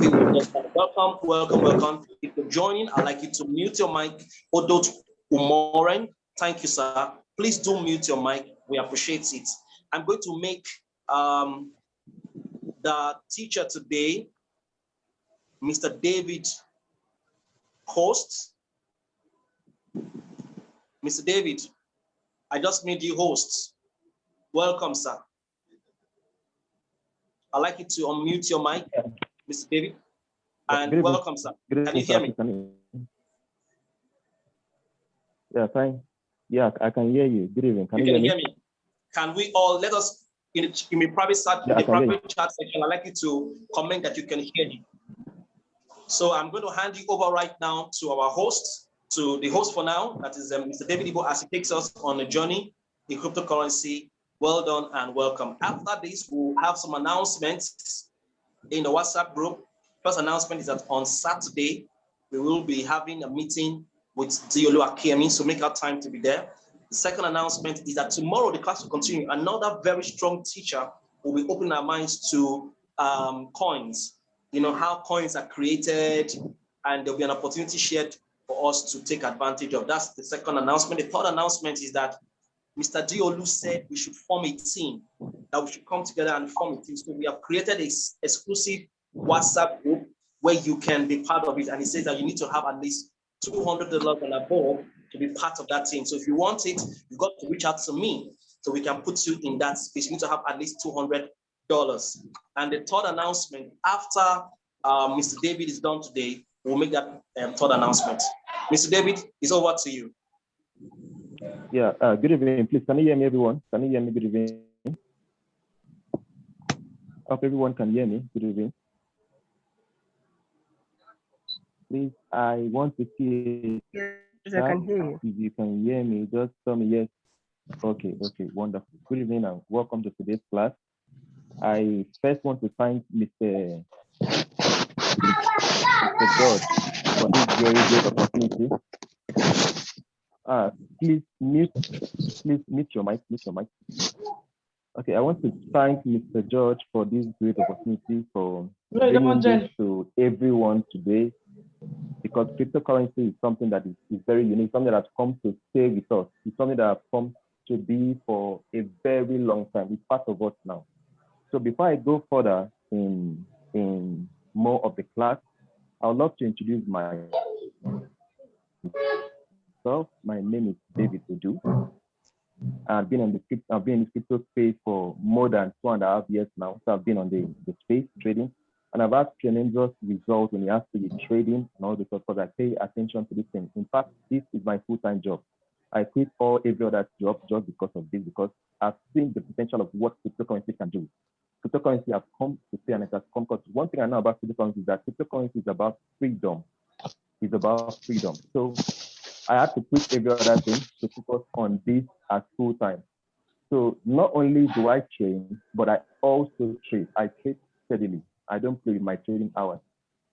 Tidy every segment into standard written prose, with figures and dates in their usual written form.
everyone. Welcome, welcome, welcome. If you're joining, I'd like you to mute your mic. Odot Umoren, thank you, sir. Please do mute your mic. We appreciate it. I'm going to make the teacher today, Mr. David, host. Mr. David, I just made you host. Welcome, sir. I'd like you to unmute your mic, Mr. David, and welcome, sir. Can you hear me? Yeah, fine. Yeah, I can hear you. Good evening. Can you hear me? Can we all let us in the private chat section? I'd like you to comment that you can hear me. So I'm going to hand you over right now to our host, to the host for now, that is Mr. David Ibo, as he takes us on a journey in cryptocurrency. Well done and welcome. After this, we'll have some announcements in the WhatsApp group. First announcement is that on Saturday, we will be having a meeting with Diolu Akiemi, so make our time to be there. The second announcement is that tomorrow the class will continue. Another very strong teacher will be opening our minds to coins. You know, how coins are created, and there'll be an opportunity shared for us to take advantage of. That's the second announcement. The third announcement is that Mr. Diolu said we should form a team, that we should come together and form a team. So we have created an exclusive WhatsApp group where you can be part of it. And he says that you need to have at least $200 and above to be part of that team. So if you want it, you've got to reach out to me so we can put you in that space. You need to have at least $200. And the third announcement, after Mr. David is done today, we'll make that third announcement. Mr. David, it's over to you. Yeah, good evening. Please, can you hear me, everyone? Can you hear me? Good evening. Hope everyone can hear me. Good evening. Please, I want to see. Yes, I can hear you. If you can hear me, just tell me yes. Okay, wonderful. Good evening and welcome to today's class. I first want to thank Mr. George for this very great opportunity. Please mute your mic. Okay, I want to thank Mr. George for this great opportunity for bringing this to everyone today, because cryptocurrency is something that is very unique, something that has come to stay with us. It's something that has come to be for a very long time. It's part of us now. So before I go further in more of the class, I would love to introduce myself. My name is David Odu. I've been in the crypto space for more than 2.5 years now. So I've been on the space trading, and I've had tremendous results when it has to be trading and all this, because I pay attention to this thing. In fact, this is my full-time job. I quit every other job just because of this, because I've seen the potential of what cryptocurrency can do. Cryptocurrency has come to stay, and it has come, because one thing I know about cryptocurrency is that cryptocurrency is about freedom. It's about freedom. So I had to quit every other thing to focus on this as full-time. So not only do I train, but I also trade. I trade steadily. I don't play with my trading hours.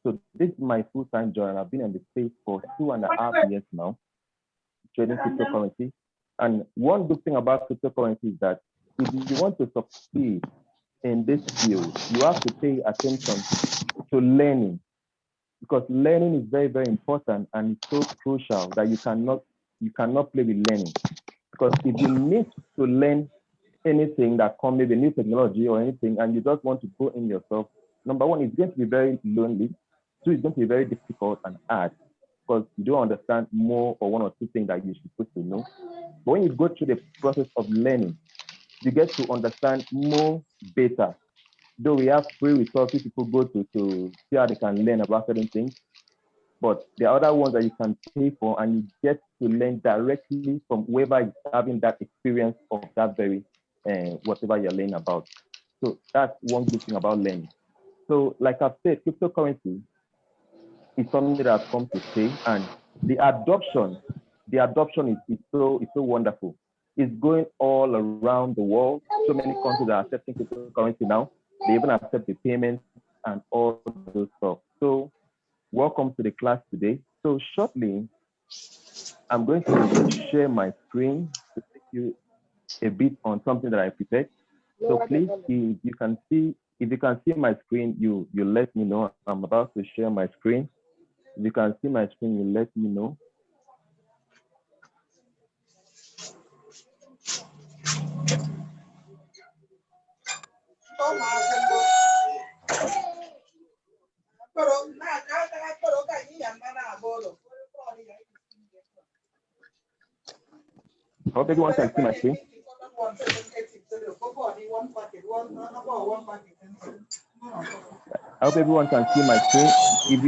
So this is my full-time job, and I've been in the space for 2.5 years now, trading cryptocurrency. And one good thing about cryptocurrency is that if you want to succeed in this field, you have to pay attention to learning, because learning is very, very important, and it's so crucial that you cannot play with learning. Because if you need to learn anything that comes, maybe new technology or anything, and you just want to go in yourself, number one, it's going to be very lonely. Two, it's going to be very difficult and hard, because you don't understand more or one or two things that you're supposed to know. But when you go through the process of learning, you get to understand more better. Though we have free resources people go to see how they can learn about certain things, but there are other ones that you can pay for, and you get to learn directly from whoever is having that experience of that very whatever you're learning about. So that's one good thing about learning. So like I've said, cryptocurrency is something that has come to stay, and the adoption is so wonderful. It's going all around the world. So many countries are accepting cryptocurrency now. They even accept the payments and all those stuff. So welcome to the class today. So shortly, I'm going to share my screen to take you a bit on something that I prepared. So please, if you can see If you can see my screen, you let me know. I'm about to share my screen. If you can see my screen, you let me know. I hope everyone can see my screen. I hope everyone can see my screen. If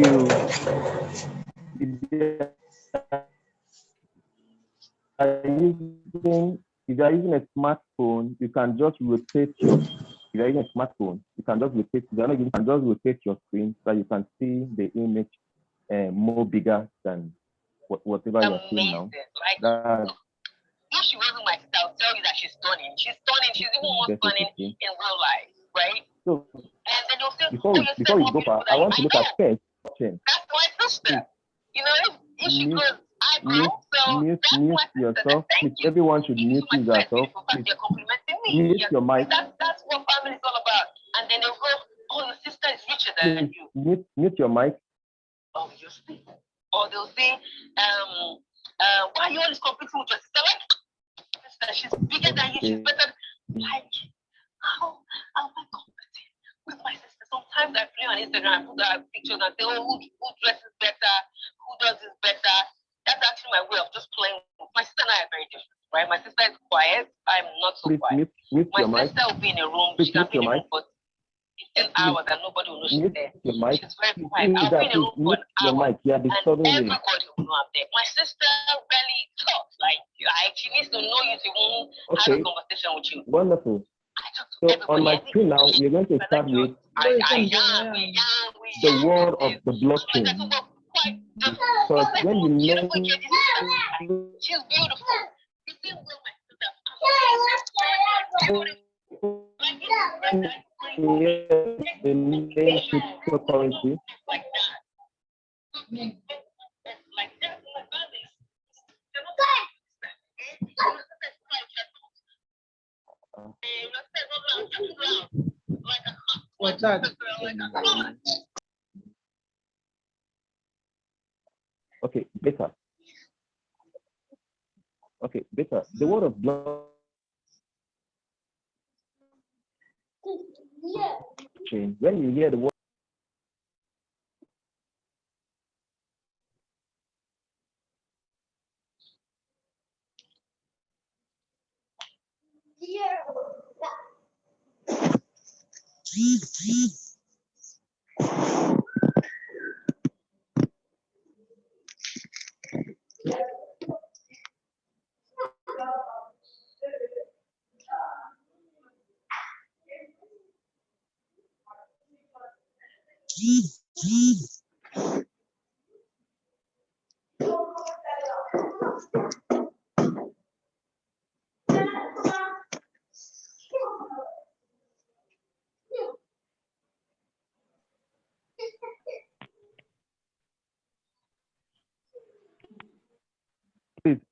you are using a smartphone, you can just rotate your. If you are using a smartphone, you can just rotate. You can just rotate your screen so you can see the image more bigger than whatever you're seeing now. If she wasn't my sister, I'll tell you that she's stunning. She's stunning. She's even more stunning in real life, right? So and then they'll say, before we go far, I want to look at first. That's my sister. You know, if she goes, I grow, so mute yourself. Thank you. Everyone should mute yourself. They're complimenting me. Mute your mic. That's what family is all about. And then they'll go, oh, your sister is richer than you. Mute your mic. Obviously. Or they'll say, why are you always competing with your sister? Like, sister, she's bigger than you, she's better. Like, how am I competing with my sister? Sometimes I play on Instagram, put out pictures and say, oh, who dresses better? Who does this better? That's actually my way of just playing. My sister and I are very different, right? My sister is quiet. I'm not so quiet. My sister will be in a room. She can be in a room for 15 hours and nobody will know she's there. She's very quiet. I'll be in a room for an hour and everybody will know I'm there. My sister barely talks. Like, she needs to know you to have a conversation with you. Wonderful. So on my screen now, we're going to start with the world of the blockchain. So when you know, she's beautiful. The name cryptocurrency. What's that? Okay, better. Okay, better. The word of blockchain. When you hear the word, please,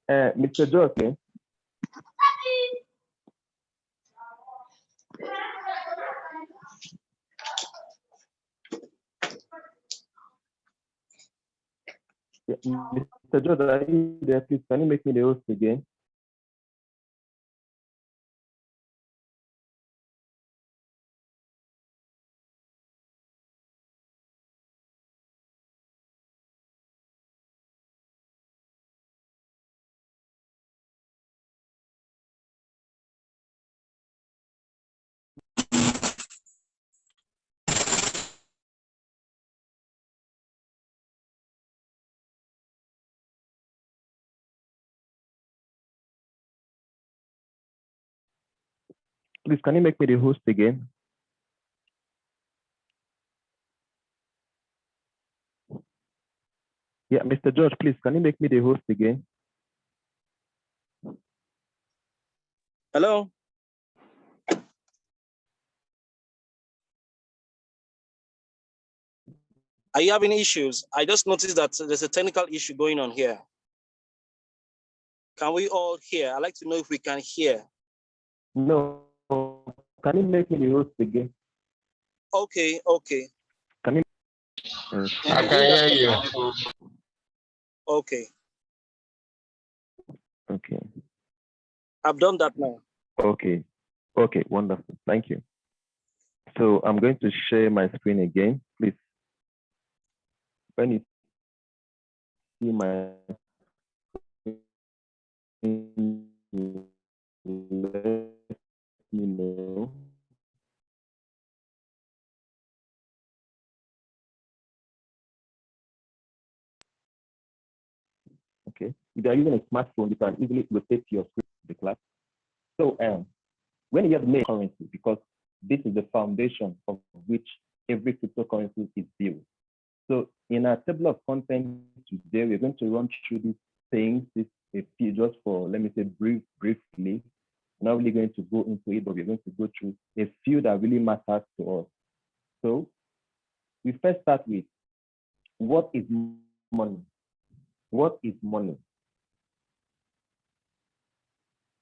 Mr. George. Mr. George, are you there? Please, can you make me the host again? Please, can you make me the host again? Yeah, Mr. George, please, can you make me the host again? Hello. Are you having issues? I just noticed that there's a technical issue going on here. Can we all hear? I'd like to know if we can hear. No. Can you make me the host again? Okay, okay. Can you? I can hear you. Okay. Okay. I've done that now. Okay. Okay, wonderful. Thank you. So I'm going to share my screen again, please. When you see my screen, let me know. Okay. If you are using a smartphone, you can easily rotate your screen to the class. So when you have made currency, because this is the foundation of which every cryptocurrency is built. So in our table of contents today, we're going to run through these things, this a few just for, let me say, briefly. We're not really going to go into it, but we're going to go through a few that really matters to us. So we first start with, what is money? What is money?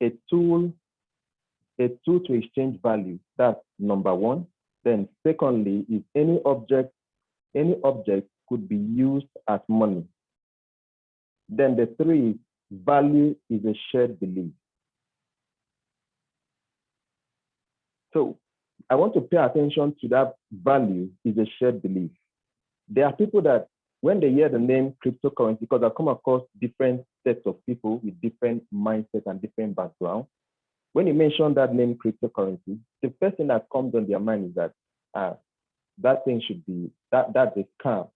A tool to exchange value. That's number one. Then secondly is any object could be used as money. Then the three is value is a shared belief. So I want to pay attention to that value is a shared belief. There are people that when they hear the name cryptocurrency, because I've come across different sets of people with different mindsets and different backgrounds. When you mention that name cryptocurrency, the first thing that comes on their mind is that that thing should be, that's a scam.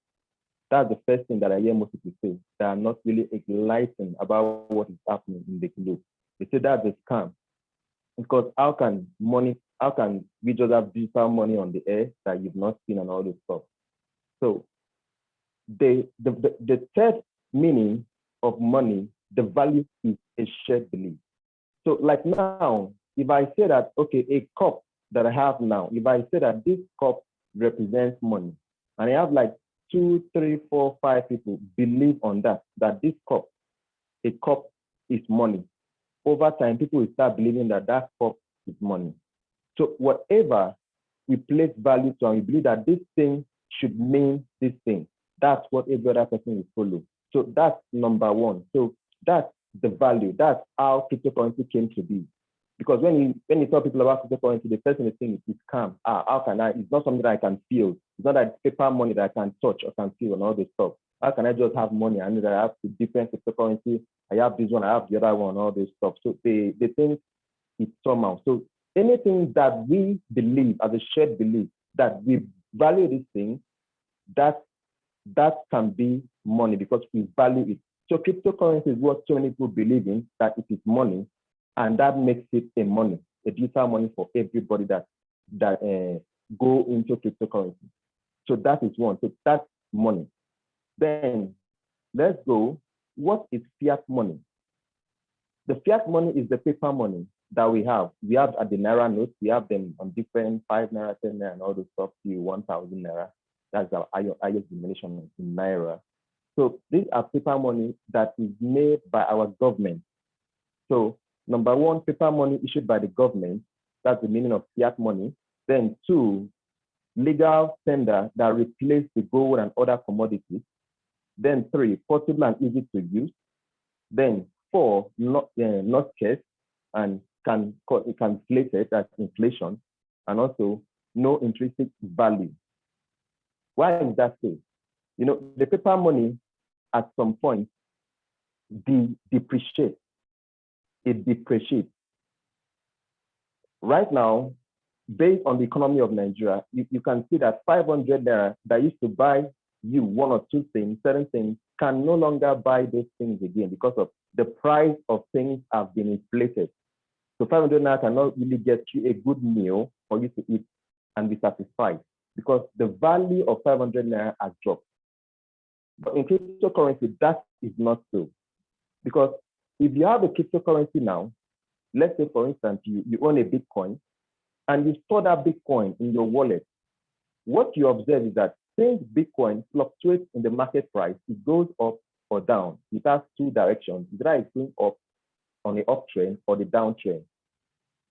That's the first thing that I hear most people say. They are not really enlightened about what is happening in the globe. They say that's a scam. Because how can we just have digital money on the air that you've not seen and all this stuff? So the third meaning of money, the value is a shared belief. So like now, if I say that, okay, a cup that I have now, if I say that this cup represents money, and I have like 2, 3, 4, 5 people believe on that this cup, a cup is money. Over time, people will start believing that that cup is money. So whatever we place value to, and we believe that this thing should mean this thing, that's what every other person will follow. So that's number one. So that's the value. That's how cryptocurrency came to be. Because when you tell people about cryptocurrency, the first thing they think is calm. How can I? It's not something that I can feel. It's not that paper money that I can touch or can feel and all this stuff. How can I just have money? I know that I have different cryptocurrency. I have this one, I have the other one, all this stuff. So they think it's somehow. So anything that we believe as a shared belief that we value this thing, that can be money because we value it. So cryptocurrency is what so many people believe in, that it is money, and that makes it a money, a digital money for everybody that go into cryptocurrency. So that is one. So that's money. Then let's go. What is fiat money? The fiat money is the paper money that we have. We have at the Naira notes. We have them on different 5 Naira, 10 Naira, and all those stuff to 1,000 Naira. That's our highest denomination in Naira. So these are paper money that is made by our government. So number one, paper money issued by the government. That's the meaning of fiat money. Then 2, legal tender that replace the gold and other commodities. Then 3, portable and easy to use. Then 4, not scarce and can inflate it as inflation, and also no intrinsic value. Why is that so? You know, the paper money at some point depreciates. It depreciates. Right now, based on the economy of Nigeria, you can see that 500 Naira that used to buy you 1 or 2 things, certain things, can no longer buy those things again because of the price of things have been inflated. So 500 Naira cannot really get you a good meal for you to eat and be satisfied because the value of 500 Naira has dropped. But in cryptocurrency, that is not so. Because if you have a cryptocurrency now, let's say, for instance, you own a Bitcoin and you store that Bitcoin in your wallet, what you observe is that since Bitcoin fluctuates in the market price, it goes up or down. It has 2 directions. Either it's going up on the uptrend or the downtrend.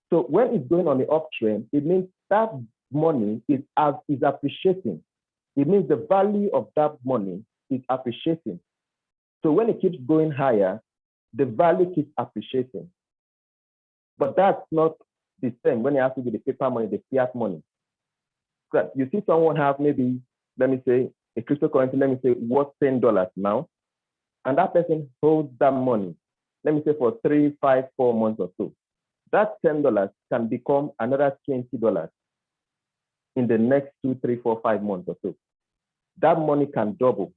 So when it's going on the uptrend, it means that money is appreciating. It means the value of that money is appreciating. So when it keeps going higher, the value keeps appreciating. But that's not the same when it has to be the paper money, the fiat money. So you see someone have maybe, let me say, a cryptocurrency, let me say, worth $10 now, and that person holds that money, let me say for 3, 5, 4 months or so. That $10 can become another $20 in the next 2, 3, 4, 5 months or so. That money can double,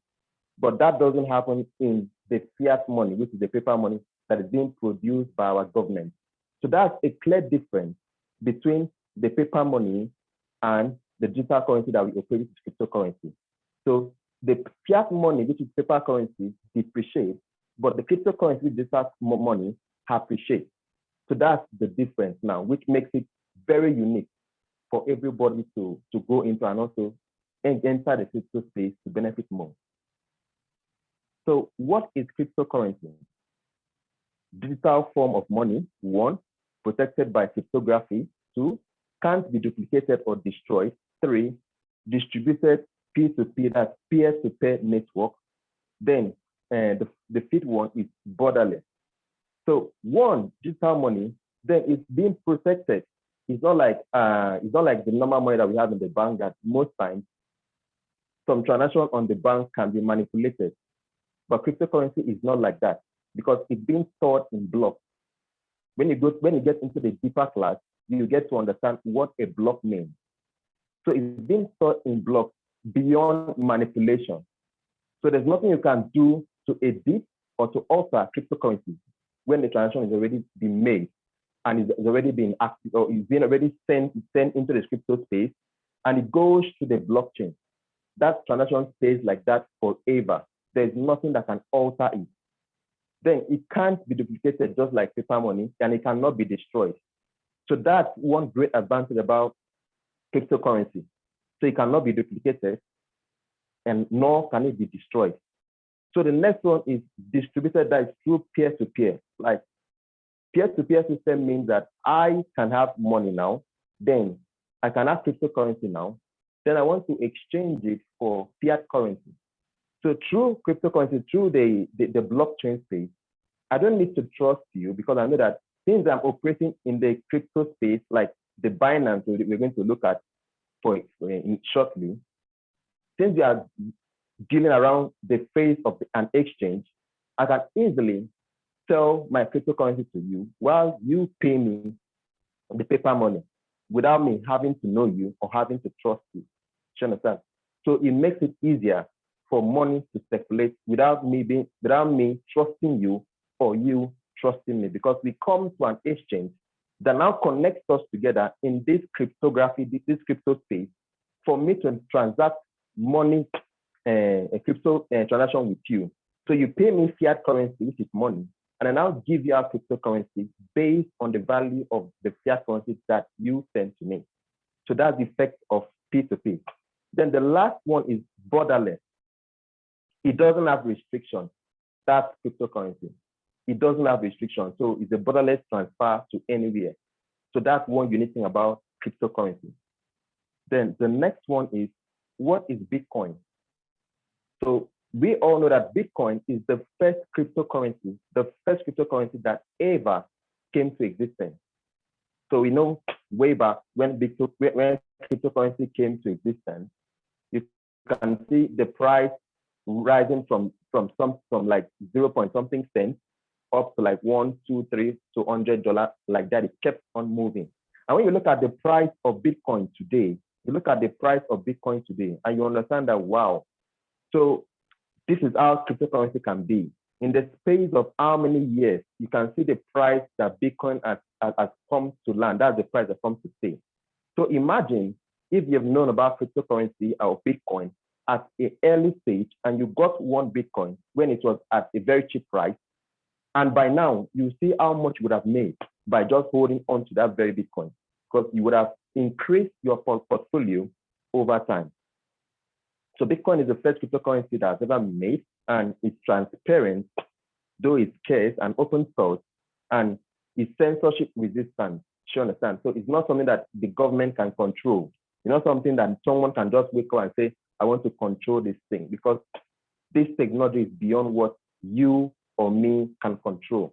but that doesn't happen in the fiat money, which is the paper money that is being produced by our government. So that's a clear difference between the paper money and the digital currency that we operate with cryptocurrency. So the fiat money, which is paper currency, depreciates, but the cryptocurrency, digital money, appreciates. So that's the difference now, which makes it very unique for everybody to go into and also enter the crypto space to benefit more. So what is cryptocurrency? Digital form of money, 1, protected by cryptography, 2, can't be duplicated or destroyed, 3, distributed peer-to-peer, that's peer-to-peer network. Then the 5th one is borderless. So 1, digital money, then it's being protected. It's not like the normal money that we have in the bank that most times some transactions on the bank can be manipulated. But cryptocurrency is not like that because it's being stored in blocks. When you get into the deeper class, you get to understand what a block means. So it's being stored in blocks beyond manipulation. So there's nothing you can do to edit or to alter cryptocurrency when the transaction is already been made and is already been active or is being already sent into the crypto space and it goes to the blockchain. That transaction stays like that forever. There's nothing that can alter it. Then it can't be duplicated just like paper money and it cannot be destroyed. So that's one great advantage about cryptocurrency. So it cannot be duplicated and nor can it be destroyed. So the next one is distributed, that is through peer-to-peer. Like peer-to-peer system means that I can have money now, then I can have cryptocurrency now, then I want to exchange it for fiat currency. So through cryptocurrency, through the blockchain space, I don't need to trust you because I know that since I'm operating in the crypto space, like the Binance we're going to look at shortly, since we are dealing around the face of an exchange, I can easily sell my cryptocurrency to you while you pay me the paper money without me having to know you or having to trust you. Do you understand? So it makes it easier for money to circulate without me trusting you or you trusting me, because we come to an exchange that now connects us together in this cryptography, this crypto space, for me to transact money, a crypto transaction with you. So you pay me fiat currency, which is money, and I now give you our cryptocurrency based on the value of the fiat currency that you send to me. So that's the effect of P2P. Then the last one is borderless. It doesn't have restrictions. That's cryptocurrency. It doesn't have restrictions. So it's a borderless transfer to anywhere. So that's one unique thing about cryptocurrency. Then the next one is, what is Bitcoin? So we all know that Bitcoin is the first cryptocurrency that ever came to existence. So we know way back when cryptocurrency came to existence, you can see the price rising from like 0 point something cents up to like $1, $2, $3 to $100, like that. It kept on moving. And when you look at the price of Bitcoin today, and you understand that, wow. So this is how cryptocurrency can be. In the space of how many years, you can see the price that Bitcoin has come to land. That's the price that comes to stay. So imagine if you've known about cryptocurrency or Bitcoin at an early stage and you got one Bitcoin when it was at a very cheap price, and by now you see how much you would have made by just holding on to that very Bitcoin, because you would have increased your portfolio over time. So Bitcoin is the first cryptocurrency that has ever been made, and it's transparent, though it's scarce and open source, and it's censorship resistant. You understand? So it's not something that the government can control. It's not something that someone can just wake up and say, I want to control this thing, because this technology is beyond what you or me can control.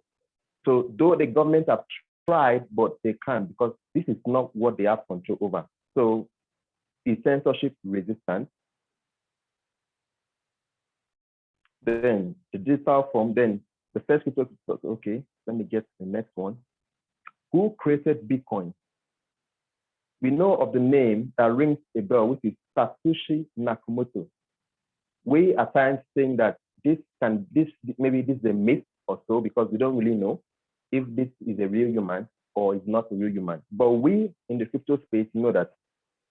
So though the government have tried, but they can't, because this is not what they have control over. So it's censorship resistant. Then the digital form, then the first crypto, okay, let me get the next one. Who created Bitcoin? We know of the name that rings a bell, which is Satoshi Nakamoto. We at times think that maybe this is a myth or so, because we don't really know if this is a real human or is not a real human. But we in the crypto space know that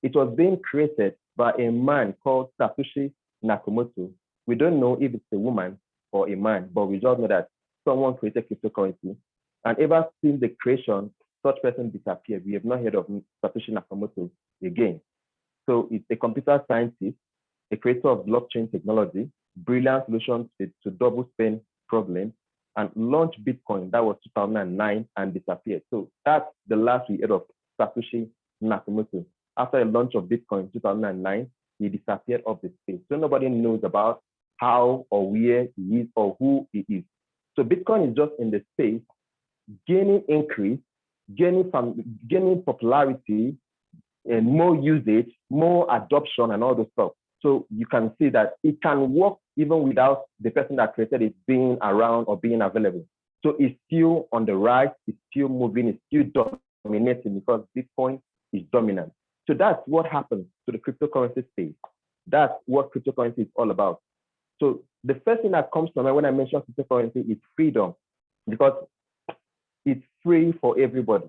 it was being created by a man called Satoshi Nakamoto. We don't know if it's a woman or a man, but we just know that someone created cryptocurrency. And ever since the creation, such person disappeared. We have not heard of Satoshi Nakamoto again. So it's a computer scientist, a creator of blockchain technology, brilliant solutions to double spend problems, and launched Bitcoin. That was 2009 and disappeared. So that's the last we heard of Satoshi Nakamoto. After the launch of Bitcoin in 2009, he disappeared off the space. So nobody knows about how or where he is or who he is. So Bitcoin is just in the space, gaining increase, gaining popularity, and more usage, more adoption, and all those stuff. So you can see that it can work even without the person that created it being around or being available. So it's still on the rise, it's still moving, it's still dominating, because Bitcoin is dominant. So that's what happens to the cryptocurrency space. That's what cryptocurrency is all about. So the first thing that comes to mind when I mention cryptocurrency is freedom, because it's free for everybody,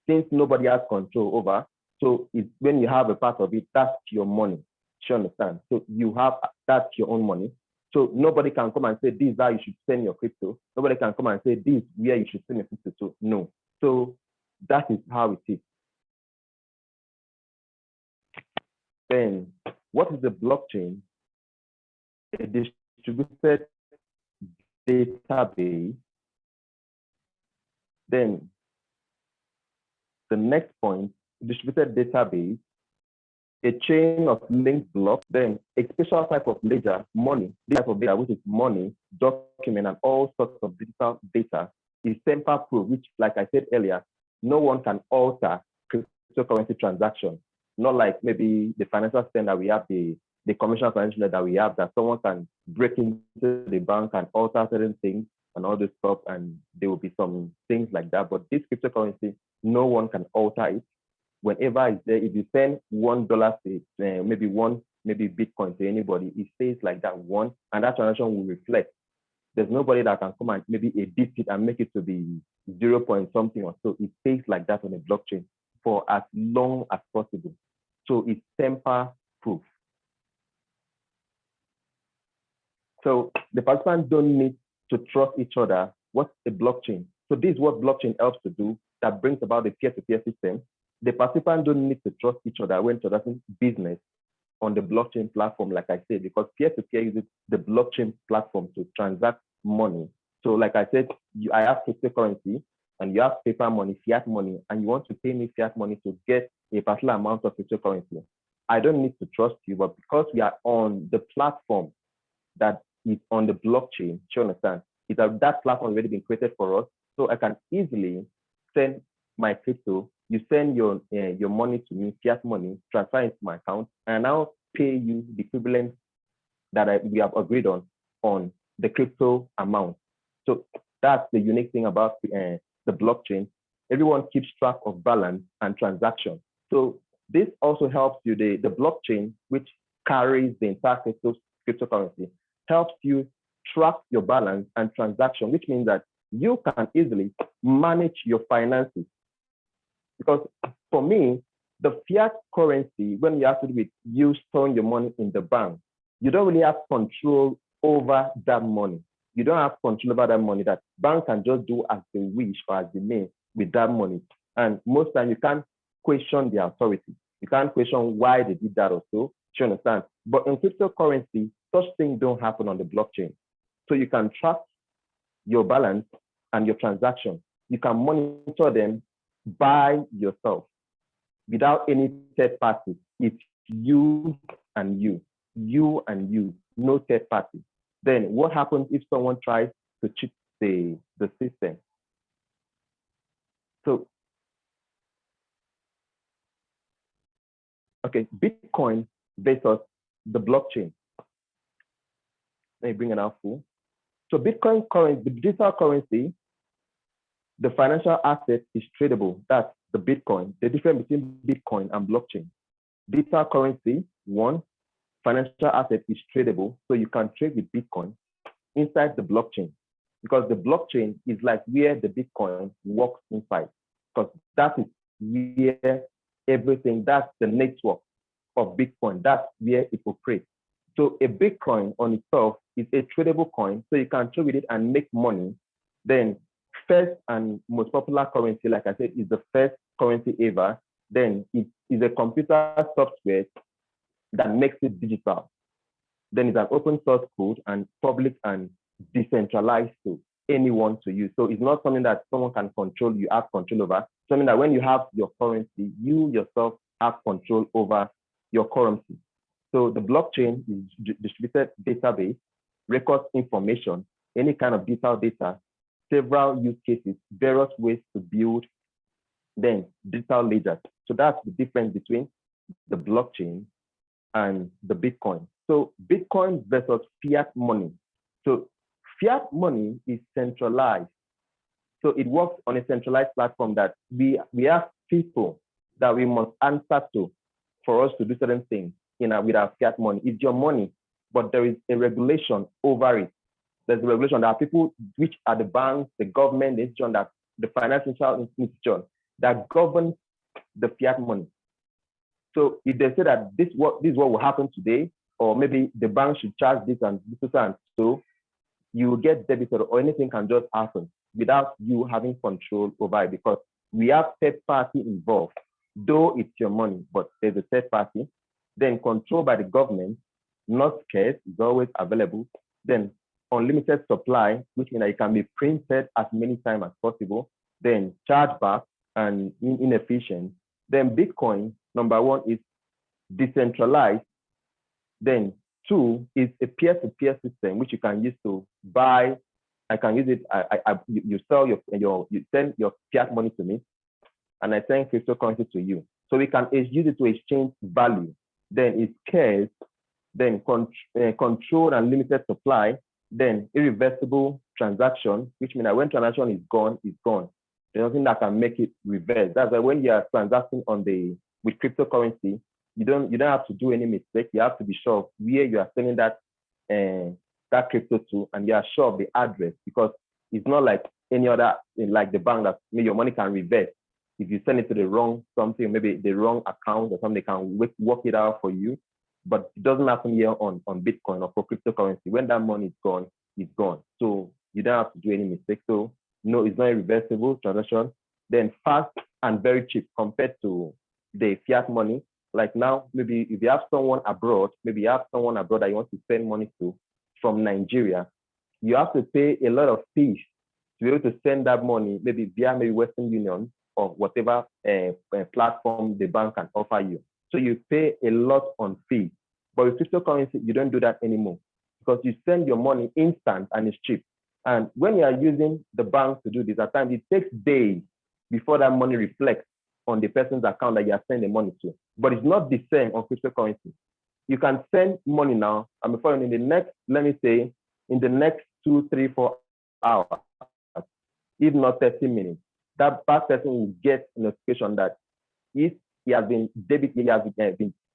since nobody has control over. So it's when you have a part of it, that's your money. You understand? So you have, that's your own money. So nobody can come and say, this is how you should spend your crypto. Nobody can come and say, this is where you should spend your crypto. So no. So that is how it is. Then what is the blockchain? A distributed database. Then the next point, distributed database, a chain of linked blocks, then a special type of ledger, money, this type of data, which is money, document, and all sorts of digital data, is tamper-proof, which, like I said earlier, no one can alter cryptocurrency transactions. Not like maybe the financial system that we have, the commercial financial that we have, that someone can break into the bank and alter certain things and all this stuff, and there will be some things like that. But this cryptocurrency, no one can alter it. Whenever it's there, if you send $1 to maybe Bitcoin to anybody, it stays like that one, and that transaction will reflect. There's nobody that can come and maybe edit it and make it to be 0 point something or so. It stays like that on the blockchain for as long as possible. So it's tamper-proof. So the participants don't need to trust each other. What's a blockchain? So this is what blockchain helps to do, that brings about the peer-to-peer system. The participants don't need to trust each other when transacting business on the blockchain platform, like I said, because peer-to-peer uses the blockchain platform to transact money. So like I said, I have cryptocurrency and you have paper money, fiat money, and you want to pay me fiat money to get a particular amount of cryptocurrency. I don't need to trust you, but because we are on the platform that is on the blockchain, you understand? That platform already been created for us, so I can easily send my crypto. You send your money to me, fiat money, transfer into my account, and now pay you the equivalent that we have agreed on the crypto amount. So that's the unique thing about the blockchain. Everyone keeps track of balance and transaction. So this also helps you, the blockchain, which carries the entire cryptocurrency, helps you track your balance and transaction, which means that you can easily manage your finances. Because for me, the fiat currency, when you have to do with you storing your money in the bank, you don't really have control over that money. You don't have control over that money. That bank can just do as they wish or as they may with that money. And most times you can't question the authority. You can't question why they did that or so. You understand? But in cryptocurrency, such things don't happen on the blockchain. So you can track your balance and your transaction. You can monitor them by yourself without any third party. it's you and you and you, no third party. Then what happens if someone tries to cheat the system? So, okay, Bitcoin versus the blockchain. Let me bring it out full. So Bitcoin currency, the digital currency, the financial asset is tradable. That's the Bitcoin. The difference between Bitcoin and blockchain. Digital currency, one, financial asset is tradable. So you can trade with Bitcoin inside the blockchain, because the blockchain is like where the Bitcoin works inside, because that is where everything, that's the network of Bitcoin. That's where it operates. So a Bitcoin on itself is a tradable coin, so you can trade with it and make money. Then first and most popular currency, like I said, is the first currency ever. Then it is a computer software that makes it digital. Then it's an open source code and public and decentralized to anyone to use. So it's not something that someone can control, you have control over. Something that when you have your currency, you yourself have control over your currency. So the blockchain is distributed database, records information, any kind of digital data, several use cases, various ways to build then digital ledgers. So that's the difference between the blockchain and the Bitcoin. So Bitcoin versus fiat money. So fiat money is centralized. So it works on a centralized platform that we have people that we must answer to for us to do certain things with our fiat money. It's your money, but there is a regulation over it. There's a regulation. There are people which are the banks, the government, the institution, that the financial institution that governs the fiat money. So if they say that this is what will happen today, or maybe the bank should charge this and so, you will get debited, or anything can just happen without you having control over it, because we have third party involved. Though it's your money, but there's a third party. Then controlled by the government, not scarce, is always available. Then unlimited supply, which means that it can be printed as many times as possible. Then chargeback and inefficient. Then Bitcoin, number one, is decentralized. Then two is a peer-to-peer system, which you can use to buy. I can use it. You sell you send your fiat money to me, and I send cryptocurrency to you. So we can use it to exchange value. Then it's scarce. Then controlled and limited supply. Then irreversible transaction, which means that when transaction is gone, it's gone. There's nothing that can make it reverse. That's why when you are transacting with cryptocurrency, you don't have to do any mistake. You have to be sure of where you are sending that crypto to, and you are sure of the address, because it's not like any other, like the bank, that your money can reverse. If you send it to the wrong something, maybe the wrong account or something, they can work it out for you. But it doesn't happen here on Bitcoin or for cryptocurrency. When that money is gone, it's gone. So you don't have to do any mistake. So no, it's not a reversible transaction. Then fast and very cheap compared to the fiat money. Like now, maybe if you have someone abroad, that you want to send money to from Nigeria, you have to pay a lot of fees to be able to send that money, maybe via Western Union or whatever platform the bank can offer you. So you pay a lot on fees. But with cryptocurrency, you don't do that anymore, because you send your money instant and it's cheap. And when you are using the bank to do this, at times it takes days before that money reflects on the person's account that you are sending money to. But it's not the same on cryptocurrency. You can send money now, and before in the next, let me say, in the next 2, 3, 4 hours, if not 30 minutes, that person will get a notification that if he has been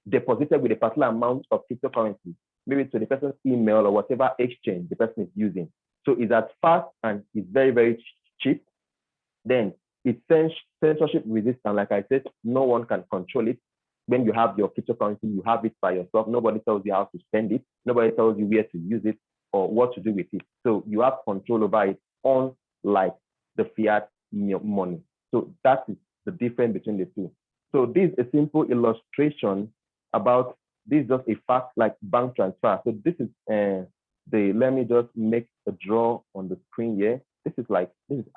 deposited with a particular amount of cryptocurrency, maybe to the person's email or whatever exchange the person is using. So it's as fast and it's very, very cheap. Then it's censorship resistant. Like I said, no one can control it. When you have your cryptocurrency, you have it by yourself. Nobody tells you how to spend it. Nobody tells you where to use it or what to do with it. So you have control over it, unlike the fiat money. So that is the difference between the two. So this is a simple illustration about this, just a fast like bank transfer. So this is let me just make a draw on the screen here. This is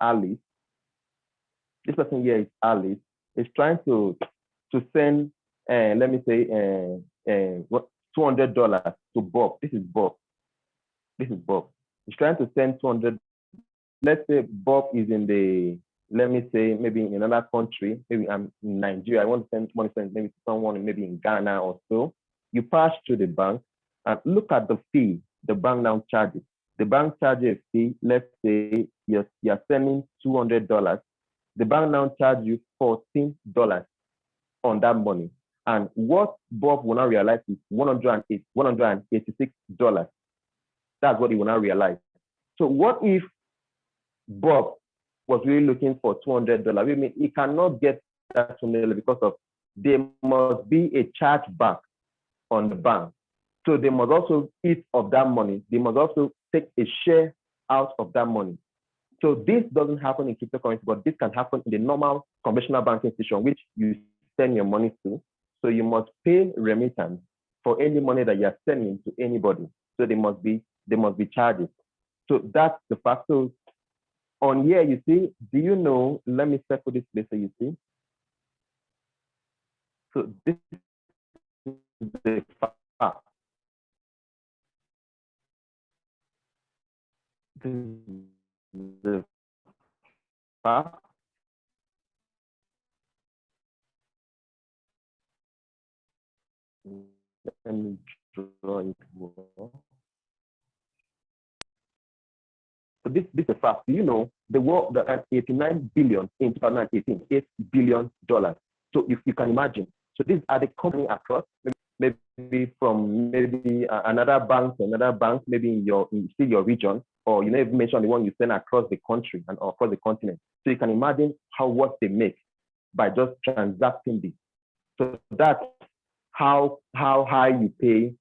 Alice. This person here is Alice. Is trying to send let me say, $200 to Bob. This is Bob. This is Bob. He's trying to send 200. Let's say Bob is in the, let me say, maybe in another country. Maybe I'm in Nigeria. I want to send money maybe to someone maybe in Ghana or so. You pass through the bank and look at the fee the bank now charges. The bank charges a fee. Let's say you're sending $200. The bank now charges you $14 on that money. And what Bob will now realize is $186. That's what he will now realize. So what if Bob was really looking for $200? I mean, he cannot get that $200 because of there must be a charge back on the bank. So they must also eat of that money. They must also take a share out of that money. So this doesn't happen in cryptocurrency, but this can happen in the normal conventional banking institution, which you send your money to. So you must pay remittance for any money that you're sending to anybody. So there must be charges. So that's the fact. So on here, you see, do you know, let me circle this place so you see. So this is the fact. This is the fact. Let me draw it more. So this is a fact. Do you know the world that 89 billion in 2018, $8 billion. So if you can imagine, so these are the company across, maybe from maybe another bank to another bank, maybe in your region, or you never mentioned the one you send across the country and across the continent. So you can imagine what they make by just transacting this. So that's how high you pay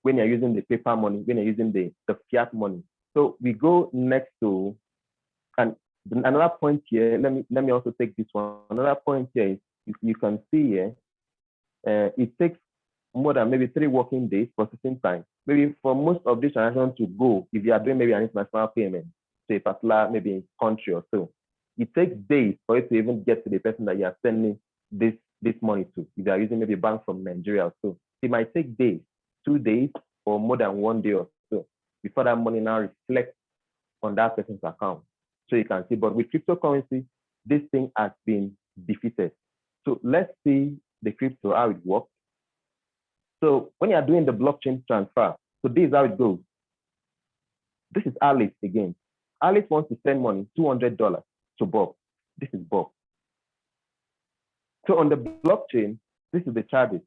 when you're using the paper money, when you're using the fiat money. So we go next to, and another point here, let me also take this one. Another point here is, you can see here, it takes more than maybe 3 working days processing time. Maybe for most of these transactions to go, if you are doing maybe an international payment to a particular maybe country or so, it takes days for it to even get to the person that you are sending this money to. If you are using maybe a bank from Nigeria or so, it might take days, 2 days, or more than 1 day or so before that money now reflects on that person's account. So you can see, but with cryptocurrency, this thing has been defeated. So let's see the crypto, how it works. So when you are doing the blockchain transfer, so this is how it goes. This is Alice again. Alice wants to send money, $200 to Bob. This is Bob. So on the blockchain, this is the charges.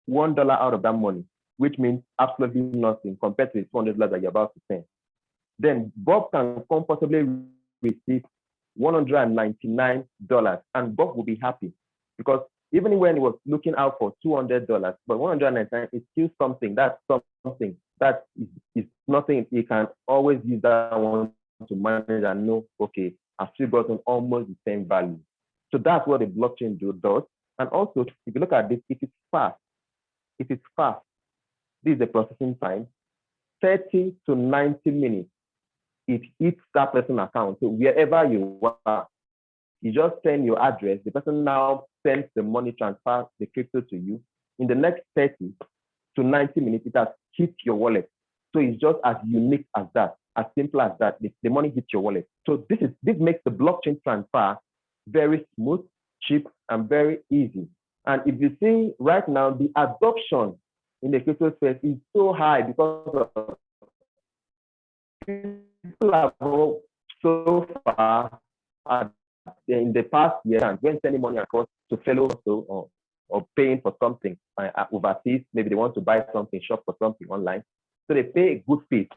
$1 out of that money, which means absolutely nothing compared to the $200 that you're about to send. Then Bob can comfortably receive $199, and Bob will be happy because even when he was looking out for $200, but $199 is still something. That's something that is nothing. He can always use that one to manage and know, okay, I've still gotten almost the same value. So that's what the blockchain does. And also, if you look at this, it is fast. It is fast. This is the processing time, 30 to 90 minutes. It hits that person's account. So wherever you are, you just send your address. The person now sends the money, transfer the crypto to you. In the next 30 to 90 minutes, it has hit your wallet. So it's just as unique as that, as simple as that. The money hits your wallet. So this makes the blockchain transfer very smooth, cheap, and very easy. And if you see right now, the adoption in the crypto space is so high because of people have so far in the past year and when sending money across to fellows or paying for something overseas, maybe they want to buy something, shop for something online. So they pay a good fee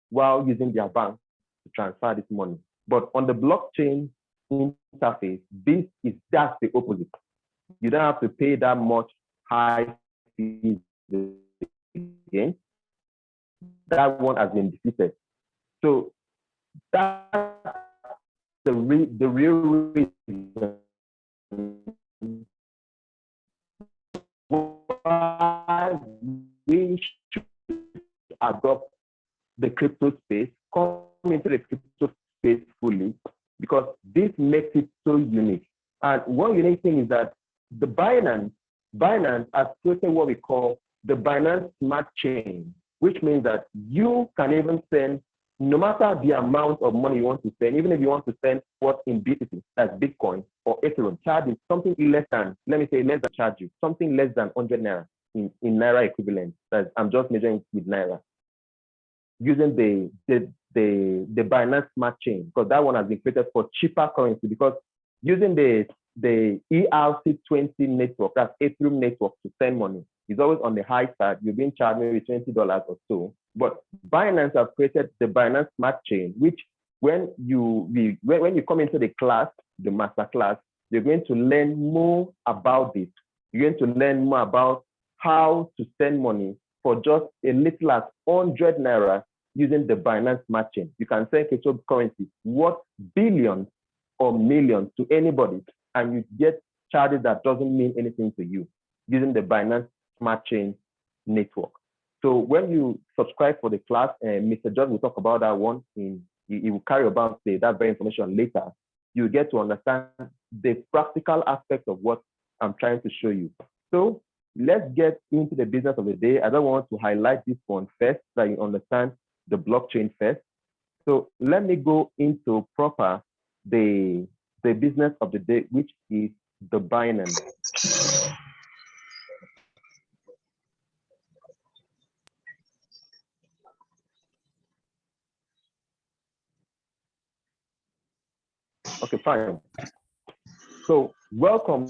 while using their bank to transfer this money. But on the blockchain interface, that's the opposite. You don't have to pay that much high fees again. That one has been defeated. So that's the real reason why we should adopt the crypto space, come into the crypto space fully, because this makes it so unique. And one unique thing is that the Binance Binance has created what we call the Binance Smart Chain, which means that you can even send, no matter the amount of money you want to send, even if you want to send what in BTC, that's Bitcoin or Ethereum, charge something less than, let me say less than charge you, something less than 100 Naira in Naira equivalent. I'm just measuring with Naira. Using the Binance Smart Chain, because that one has been created for cheaper currency, because using the ERC20 network, that's Ethereum network, to send money is always on the high side. You're being charged maybe $20 or so. But Binance have created the Binance Smart Chain, which when you come into the class, the master class, you're going to learn more about this. You're going to learn more about how to send money for just a little as 100 Naira using the Binance Smart Chain. You can send cryptocurrency worth billions or millions to anybody, and you get charges that doesn't mean anything to you using the Binance Smart Chain network. So when you subscribe for the class, Mr. George will talk about that one. He will carry about that very information later. You get to understand the practical aspect of what I'm trying to show you. So let's get into the business of the day. I don't want to highlight this one first, so that you understand the blockchain first. So let me go into proper the business of the day, which is the Binance. Okay, fine. So welcome,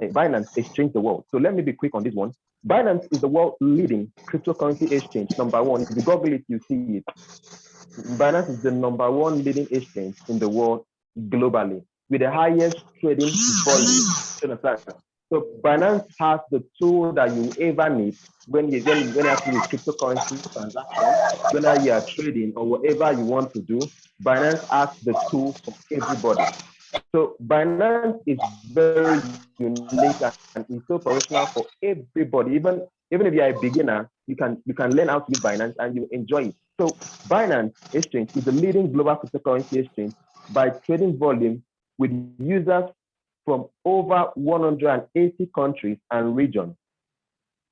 Binance Exchange the world. So let me be quick on this one. Binance is the world leading cryptocurrency exchange. Number one, if you Google it, you see it. Binance is the number one leading exchange in the world globally with the highest trading volume. So Binance has the tool that you ever need when you have to do cryptocurrency transactions, whether you are trading or whatever you want to do. Binance has the tool for everybody. So Binance is very unique and it's operational for everybody. Even if you're a beginner, you can learn how to use Binance and you enjoy it. So Binance Exchange is the leading global cryptocurrency exchange by trading volume with users from over 180 countries and regions,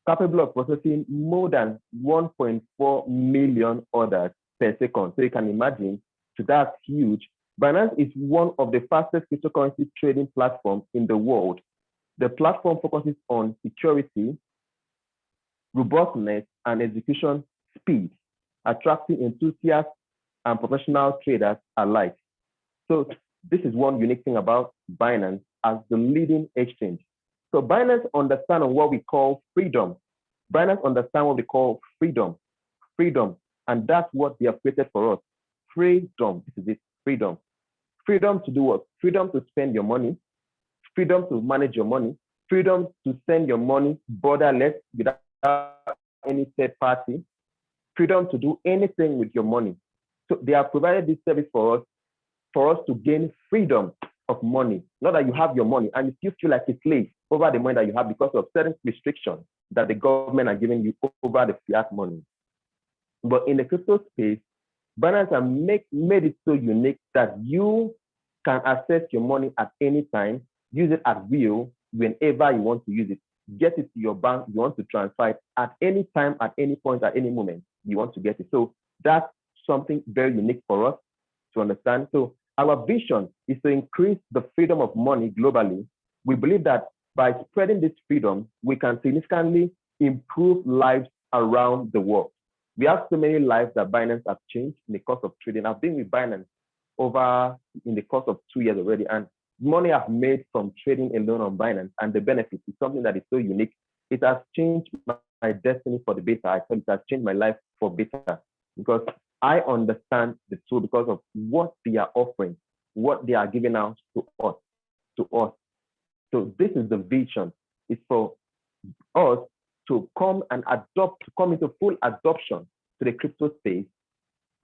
capable of processing more than 1.4 million orders per second. So you can imagine, so that's huge. Binance is one of the fastest cryptocurrency trading platforms in the world. The platform focuses on security, robustness, and execution speed, attracting enthusiasts and professional traders alike. So this is one unique thing about Binance as the leading exchange. So Binance understands what we call freedom. Binance understands what we call freedom. Freedom. And that's what they have created for us. Freedom. This is it. Freedom. Freedom to do what? Freedom to spend your money. Freedom to manage your money. Freedom to send your money borderless without any third party. Freedom to do anything with your money. So they have provided this service for us to gain freedom of money. Not that you have your money and you still feel like a slave over the money that you have because of certain restrictions that the government are giving you over the fiat money. But in the crypto space, Binance have made it so unique that you can access your money at any time, use it at will, whenever you want to use it. Get it to your bank, you want to transfer it at any time, at any point, at any moment, you want to get it. So that's something very unique for us to understand. So our vision is to increase the freedom of money globally. We believe that by spreading this freedom, we can significantly improve lives around the world. We have so many lives that Binance have changed in the course of trading. I've been with Binance over in the course of 2 years already, and money I've made from trading alone on Binance and the benefits is something that is so unique. It has changed my destiny for the better. I feel it has changed my life for better because I understand the tool because of what they are offering, what they are giving out to us. So this is the vision. It's for us to come and adopt, to come into full adoption to the crypto space.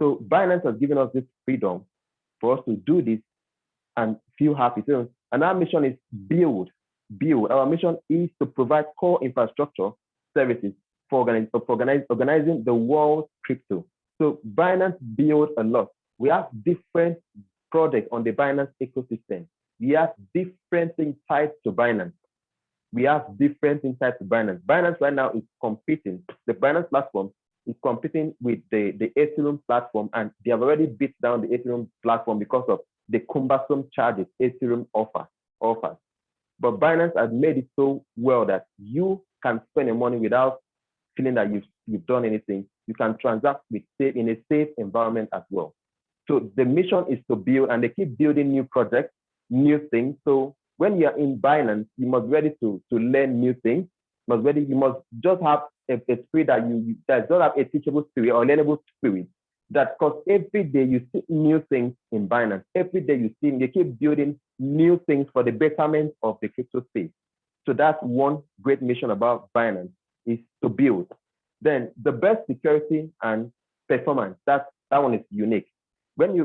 So Binance has given us this freedom for us to do this and feel happy. So, and our mission is build. Our mission is to provide core infrastructure services for organizing the world's crypto. So Binance build a lot. We have different projects on the Binance ecosystem. We have different things tied to Binance. we have different insights to Binance. Binance right now is competing. The Binance platform is competing with the Ethereum platform, and they have already beat down the Ethereum platform because of the cumbersome charges Ethereum offers. But Binance has made it so well that you can spend your money without feeling that you've done anything. You can transact in a safe environment as well. So the mission is to build, and they keep building new projects, new things. So when you're in Binance, you must be ready to learn new things. You must just have a spirit that does have a teachable spirit or learnable spirit. That because every day you see new things in Binance. Every day you see they keep building new things for the betterment of the crypto space. So that's one great mission about Binance, is to build. Then the best security and performance, that one is unique. When you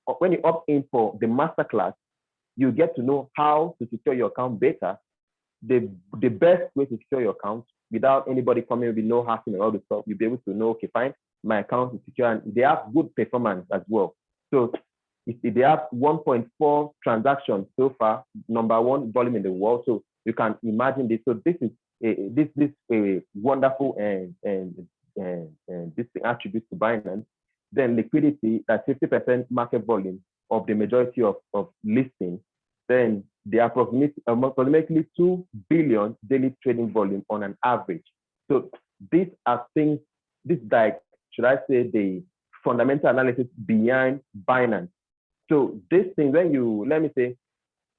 opt in for the masterclass, you get to know how to secure your account better. The best way to secure your account without anybody coming with no hacking and all the stuff, you'll be able to know, okay, fine, my account is secure, and they have good performance as well. So they have 1.4 transactions so far, #1 volume in the world. So you can imagine this. So this is a wonderful this attribute to Binance. Then liquidity, at 50% market volume of the majority of listings. Then they are approximately 2 billion daily trading volume on an average. So these are things, should I say, the fundamental analysis behind Binance. So this thing, let me say,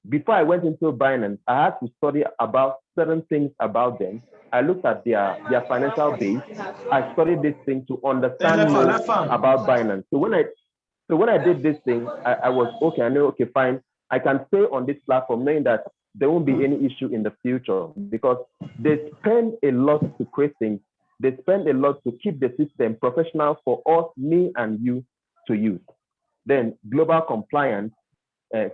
before I went into Binance, I had to study about certain things about them. I looked at their financial base. I studied this thing to understand more about Binance. So when I did this thing, I was okay. I know, okay, fine. I can stay on this platform knowing that there won't be any issue in the future, because they spend a lot to create things. They spend a lot to keep the system professional for us, me and you, to use. Then global compliance,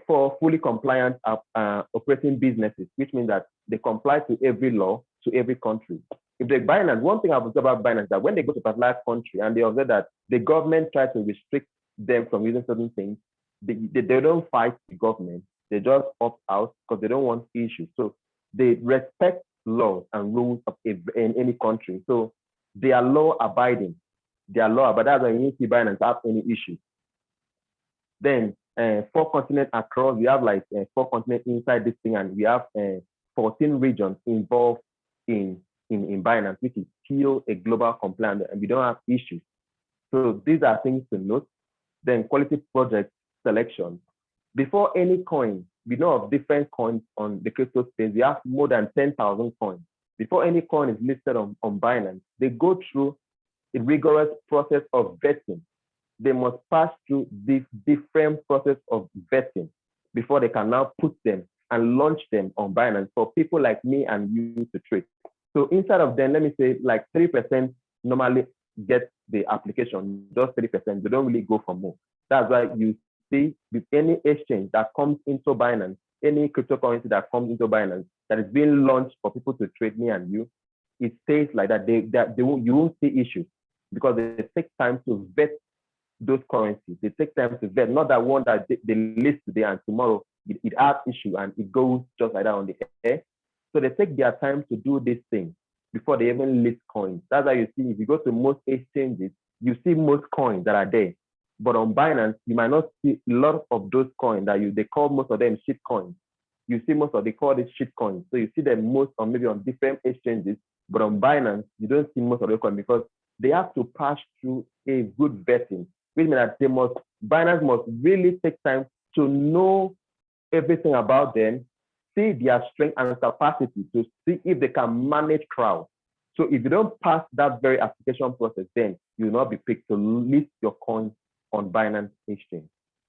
for fully compliant operating businesses, which means that they comply to every law, to every country. If they Binance, one thing I've observed about Binance, that when they go to a particular country and they observe that the government tries to restrict them from using certain things, they don't fight the government. They just opt out because they don't want issues. So they respect laws and rules in any country. So they are law abiding. That's why you see Binance have any issues. Then 4 continents across, we have like 4 continents inside this thing, and we have 14 regions involved in Binance, which is still a global compliant, and we don't have issues. So these are things to note. Then quality project selection. Before any coin, we know of different coins on the crypto space. We have more than 10,000 coins. Before any coin is listed on Binance, they go through a rigorous process of vetting. They must pass through this different process of vetting before they can now put them and launch them on Binance for people like me and you to trade. So inside of them, let me say like 3% normally get the application, just 3%. They don't really go for more. That's why you see with any exchange that comes into Binance, any cryptocurrency that comes into Binance that is being launched for people to trade, me and you, it stays like that. You won't see issues because they take time to vet those currencies. They take time to vet, not that one that they list today and tomorrow it has issue and it goes just like that on the air. So they take their time to do this thing before they even list coins. That's why you see, if you go to most exchanges, you see most coins that are there. But on Binance, you might not see a lot of those coins that they call most of them shit coins. You see they call it shit coins. So you see them most on maybe on different exchanges, but on Binance, you don't see most of the coins because they have to pass through a good vetting, which means that Binance must really take time to know everything about them, see their strength and capacity to see if they can manage crowds. So if you don't pass that very application process, then you will not be picked to list your coins on Binance Exchange.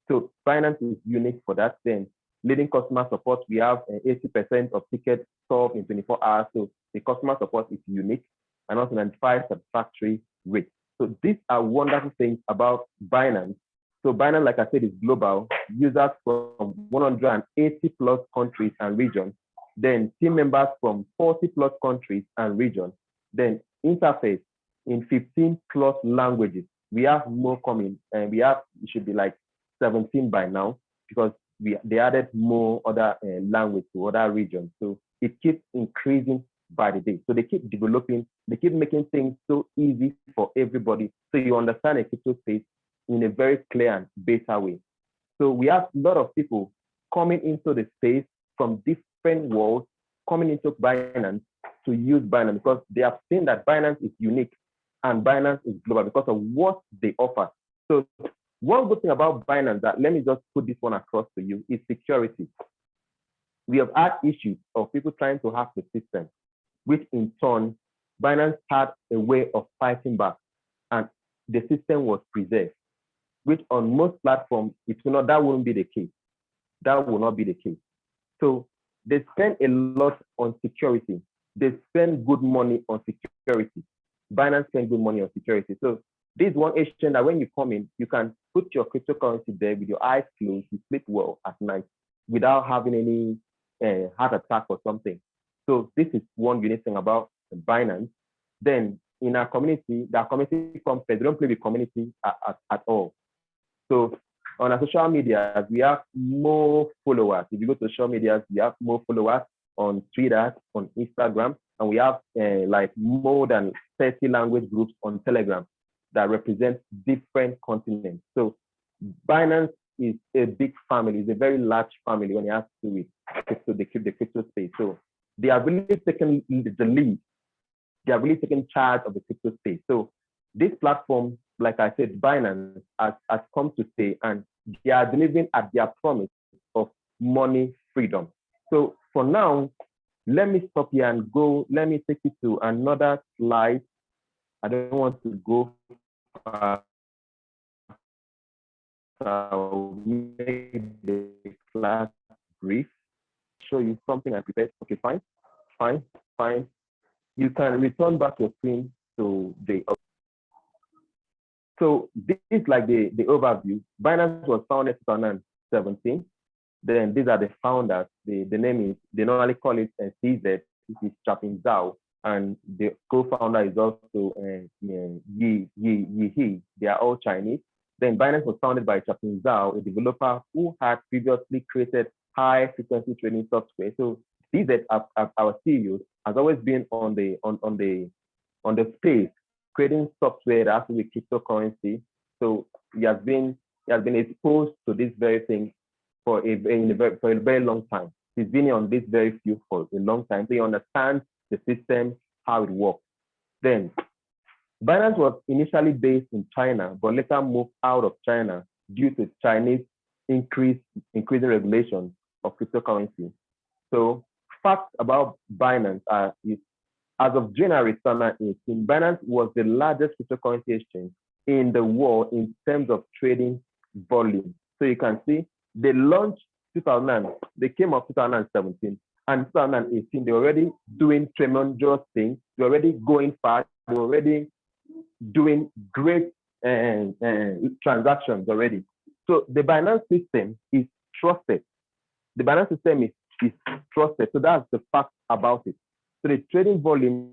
So Binance is unique for that. Then leading customer support, we have 80% of tickets solved in 24 hours. So the customer support is unique, and also 95 satisfactory rate. So these are wonderful things about Binance. So Binance, like I said, is global. Users from 180 plus countries and regions. Then team members from 40 plus countries and regions. Then interface in 15 plus languages. We have more coming, and it should be like 17 by now, because they added more other language to other regions. So it keeps increasing by the day. So they keep developing, they keep making things so easy for everybody. So you understand a crypto space in a very clear and better way. So we have a lot of people coming into the space from different worlds, coming into Binance to use Binance because they have seen that Binance is unique and Binance is global because of what they offer. So one good thing about Binance that let me just put this one across to you is security. We have had issues of people trying to hack the system, which in turn, Binance had a way of fighting back and the system was preserved, which on most platforms, that wouldn't be the case. That will not be the case. So they spend a lot on security. They spend good money on security. Binance spend good money on security. So this is one exchange that when you come in, you can put your cryptocurrency there with your eyes closed, you sleep well at night without having any heart attack or something. So this is one unique thing about Binance. Then in our community, the community comes first. They don't play with community at all. So on our social media, we have more followers. If you go to social media, we have more followers on Twitter, on Instagram, and we have like more than 30 language groups on Telegram that represent different continents. So Binance is a big family. It's a very large family when it has to do with crypto, the crypto space. So they are really taking the lead. They are really taking charge of the crypto space. So this platform, like I said, Binance has come to stay, and they are delivering at their promise of money freedom. So for now, let me stop here and go. Let me take you to another slide. I don't want to go far. I'll make the class brief. Show you something I prepared. Okay, fine. You can return back your screen to the. So this is like the overview. Binance was founded in 2017. Then these are the founders. The name is, they normally call it CZ. This is Chapin Zhao. And the co-founder is also Yi He. They are all Chinese. Then Binance was founded by Chapin Zhao, a developer who had previously created high-frequency trading software. So CZ, our CEO, has always been on the space, creating software that has to do with cryptocurrency. So he has been exposed to this very thing for a very long time. He's been on this very field for a long time. So he understands the system, how it works. Then Binance was initially based in China, but later moved out of China due to Chinese increasing regulations of cryptocurrency. So facts about Binance are, as of January 2018, Binance was the largest cryptocurrency exchange in the world in terms of trading volume. So you can see they launched 2009, they came up 2017, and 2018, they're already doing tremendous things. They're already going fast. They're already doing great transactions already. So the Binance system is trusted. The Binance system is trusted. So that's the fact about it. So the trading volume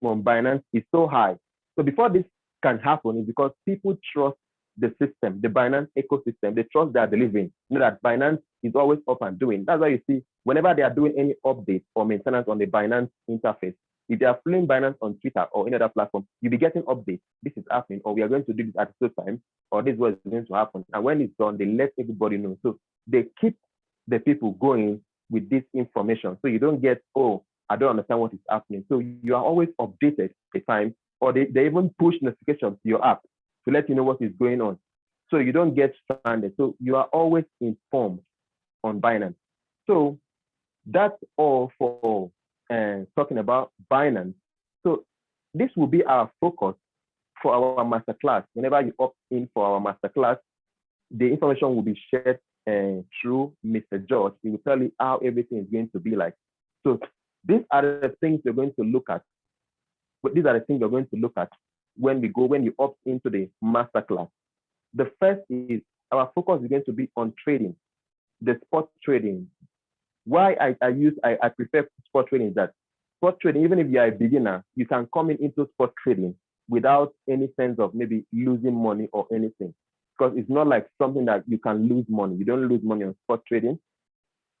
on Binance is so high. So before this can happen, is because people trust the system, the Binance ecosystem. They trust they are delivering. You know that Binance is always up and doing. That's why you see whenever they are doing any updates or maintenance on the Binance interface, if they are following Binance on Twitter or any other platform, you'll be getting updates. This is happening, or we are going to do this at this time, or this is what is going to happen. And when it's done, they let everybody know. So they keep the people going with this information. So you don't get, oh, I don't understand what is happening. So you are always updated the time, or they even push notifications to your app to let you know what is going on. So you don't get stranded. So you are always informed on Binance. So that's all for talking about Binance. So this will be our focus for our masterclass. Whenever you opt in for our masterclass, the information will be shared through Mr. George. He will tell you how everything is going to be like. So these are the things you're going to look at. But these are the things you're going to look at when you opt into the masterclass. The first is our focus is going to be on trading, the spot trading. Why I prefer spot trading is that spot trading, even if you are a beginner, you can come into spot trading without any sense of maybe losing money or anything. because it's not like something that you can lose money. You don't lose money on spot trading.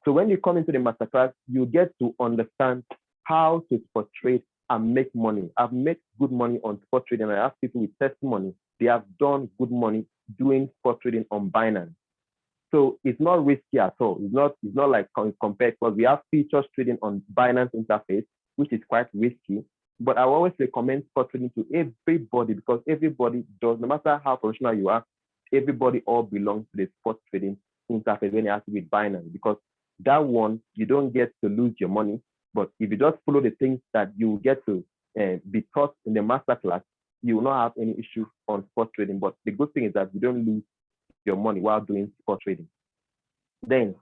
So when you come into the masterclass, you get to understand how to spot trade and make money. I've made good money on spot trading. I have people with testimony. They have done good money doing spot trading on Binance. So it's not risky at all. It's not like compared, because we have features trading on Binance interface, which is quite risky. But I always recommend spot trading to everybody, because everybody does, no matter how professional you are, everybody all belongs to the spot trading interface when you have to with Binance, because that one, you don't get to lose your money. But if you just follow the things that you get to be taught in the masterclass, you will not have any issue on spot trading. But the good thing is that you don't lose your money while doing spot trading. Then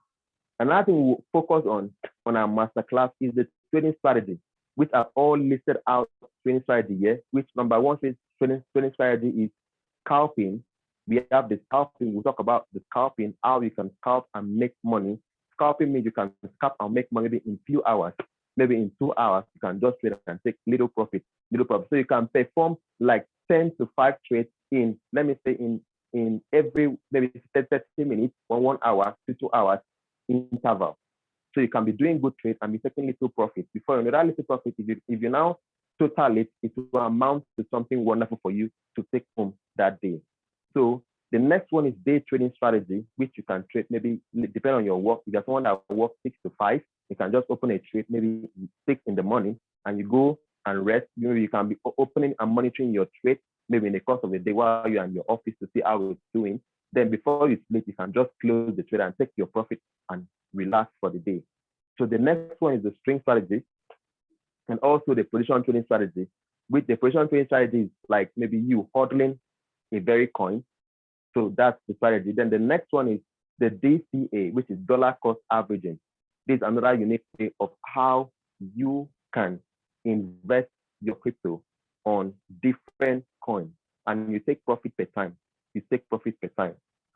another thing we'll focus on our masterclass is the trading strategy, which are all listed out trading strategy here, which number one says trading strategy is scalping. We have the scalping. We'll talk about the scalping, how you can scalp and make money. Scalping means you can scalp and make money maybe in few hours, maybe in 2 hours, you can just trade and take little profit. So you can perform like 10 to 5 trades in, let me say in every maybe 30 minutes or 1 hour to 2 hours interval. So you can be doing good trade and be taking little profit. Before you know that little profit, if you now total it, it will amount to something wonderful for you to take home that day. So the next one is day trading strategy, which you can trade maybe depending on your work. If you're someone that works 6 to 5, you can just open a trade maybe 6 in the morning and you go and rest. You can be opening and monitoring your trade maybe in the course of the day while you're in your office to see how it's doing. Then before you sleep, you can just close the trade and take your profit and relax for the day. So the next one is the string strategy and also the position trading strategy. With the position trading strategy is like maybe you hodling a very coin. So that's the strategy. Then the next one is the DCA, which is dollar cost averaging. This is another unique way of how you can invest your crypto on different coins and you take profit per time.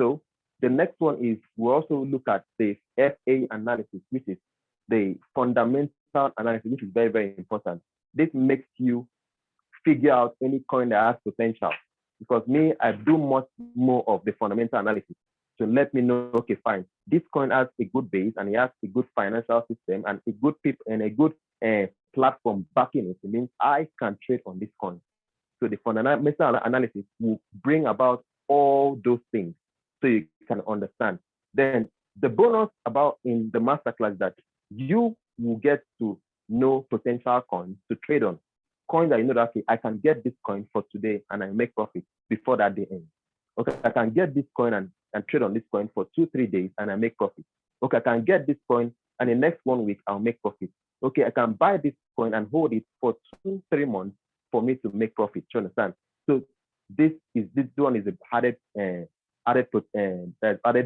So the next one is we also look at the FA analysis, which is the fundamental analysis, which is very, very important. This makes you figure out any coin that has potential. Because me, I do much more of the fundamental analysis to let me know, okay, fine, this coin has a good base and it has a good financial system and a good people and a good platform backing it. It means I can trade on this coin. So the fundamental analysis will bring about all those things so you can understand. Then the bonus about in the masterclass that you will get to know potential coins to trade on. Coins that you know that, okay, I can get this coin for today and I make profit before that day ends. Okay, I can get this coin and trade on this coin for 2-3 days and I make profit. Okay, I can get this coin and the next 1 week I'll make profit. Okay, I can buy this coin and hold it for 2-3 months for me to make profit. You understand? So this one is a added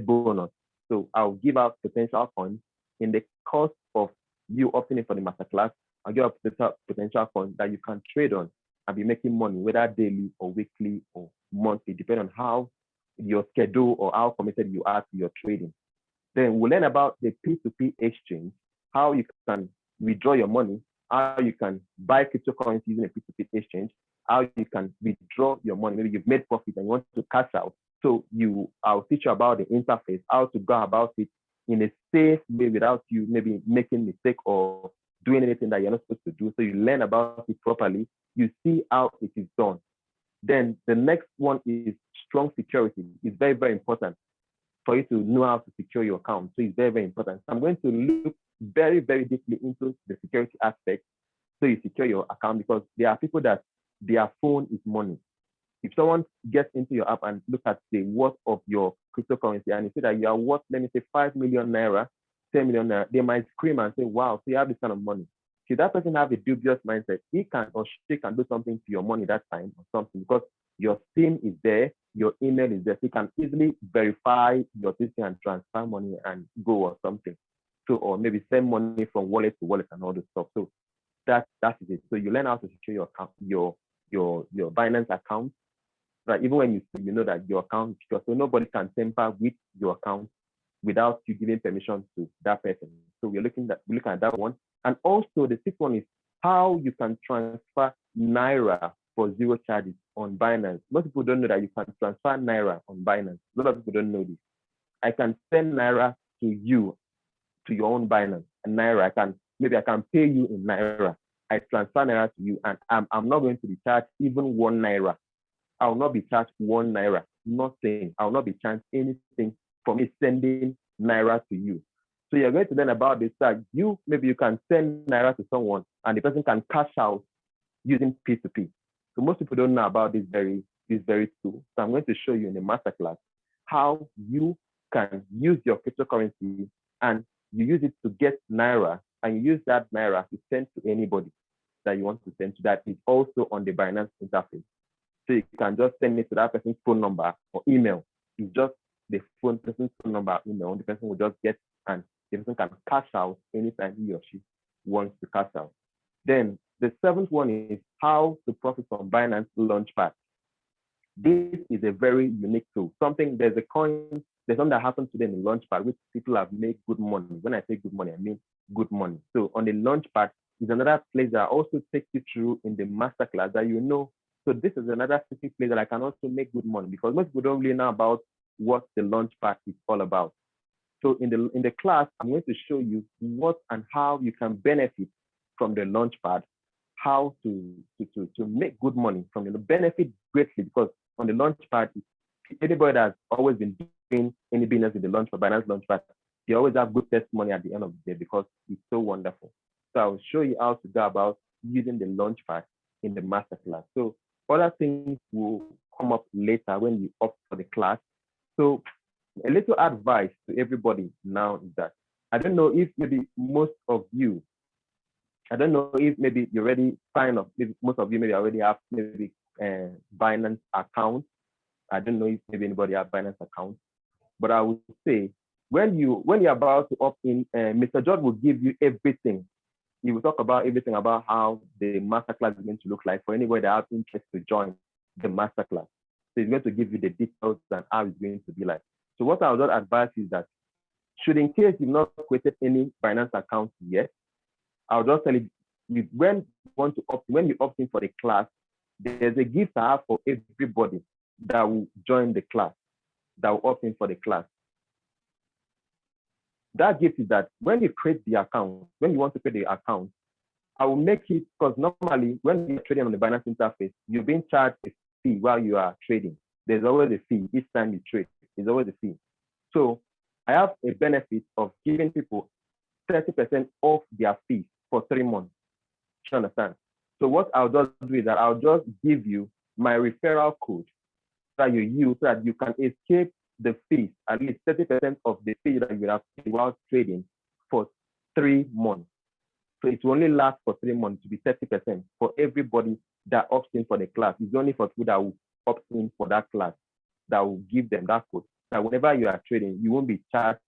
bonus. So I'll give out potential coins in the course of you opting in for the masterclass. I'll give up potential coins that you can trade on and be making money, whether daily or weekly or monthly, depending on how your schedule or how committed you are to your trading. Then we'll learn about the P2P exchange, how you can withdraw your money, how you can buy cryptocurrency using a P2P exchange, how you can withdraw your money. Maybe you've made profit and you want to cash out. So I'll teach you about the interface, how to go about it in a safe way without you maybe making mistake or doing anything that you're not supposed to do. So you learn about it properly. You see how it is done. Then the next one is strong security. It's very, very important for you to know how to secure your account. So it's very, very important. So I'm going to look very, very deeply into the security aspect so you secure your account, because there are people that their phone is money. If someone gets into your app and look at the worth of your cryptocurrency and you see that you are worth, let me say, 5 million naira, 10 million naira, they might scream and say, wow, so you have this kind of money. Should that person have a dubious mindset, he can or she can do something to your money that time or something, because your SIM is there, your email is there, so you can easily verify your system and transfer money and go or something. So, or maybe send money from wallet to wallet and all this stuff. So that is it. So you learn how to secure your account, your Binance account, right? Even when you know that your account is secure, so nobody can tamper with your account without you giving permission to that person. So we're looking at that one. And also the sixth one is how you can transfer Naira for zero charges on Binance. Most people don't know that you can transfer Naira on Binance. A lot of people don't know this. I can send Naira to you, to your own Binance, and Naira. I can pay you in Naira. I transfer Naira to you, and I'm not going to be charged even 1 Naira. I will not be charged 1 Naira. Nothing. I will not be charged anything for me sending Naira to you. So you're going to learn about this. That maybe you can send Naira to someone, and the person can cash out using P2P. So most people don't know about this very tool. So I'm going to show you in the masterclass how you can use your cryptocurrency and you use it to get Naira, and you use that Naira to send to anybody that you want to send to. That is also on the Binance interface. So you can just send it to that person's phone number or email. It's just the person's phone number, email. The person will just get, and the person can cash out anytime he or she wants to cash out. Then the 7th one is how to profit from Binance Launchpad. This is a very unique tool. There's something that happened today in the Launchpad, which people have made good money. When I say good money, I mean good money. So on the Launchpad is another place that I also take you through in the masterclass that you know. So this is another specific place that I can also make good money, because most people don't really know about what the Launchpad is all about. So in the class, I'm going to show you what and how you can benefit from the Launchpad, how to make good money from it, benefit greatly, because on the Launchpad, anybody that's always been doing any business with the Launchpad, Binance Launchpad, they always have good testimony at the end of the day because it's so wonderful. So I'll show you how to go about using the Launchpad in the masterclass. So other things will come up later when you opt for the class. So a little advice to everybody now is that I don't know if maybe most of you, I don't know if maybe you already signed up. Maybe most of you maybe already have maybe Binance account. I don't know if maybe anybody have Binance account, but I would say when you're about to opt in, Mr. George will give you everything. He will talk about everything about how the masterclass is going to look like for anybody that have interest to join the masterclass. So he's going to give you the details and how it's going to be like. So what I would advise is that, should in case you've not created any Binance account yet, I'll just tell you, when you opt in for the class, there's a gift I have for everybody that will join the class, that will opt in for the class. That gift is that when you create the account, when you want to create the account, I will make it, because normally when you're trading on the Binance interface, you're being charged a fee while you are trading. There's always a fee each time you trade. There's always a fee. So I have a benefit of giving people 30% off their fees for 3 months. You understand? So what I'll just do is that I'll just give you my referral code that you use so that you can escape the fees, at least 30% of the fee that you have paid while trading for 3 months. So it will only last for 3 months to be 30% for everybody that opts in for the class. It's only for people that will opt in for that class that will give them that code. Now, whenever you are trading, you won't be charged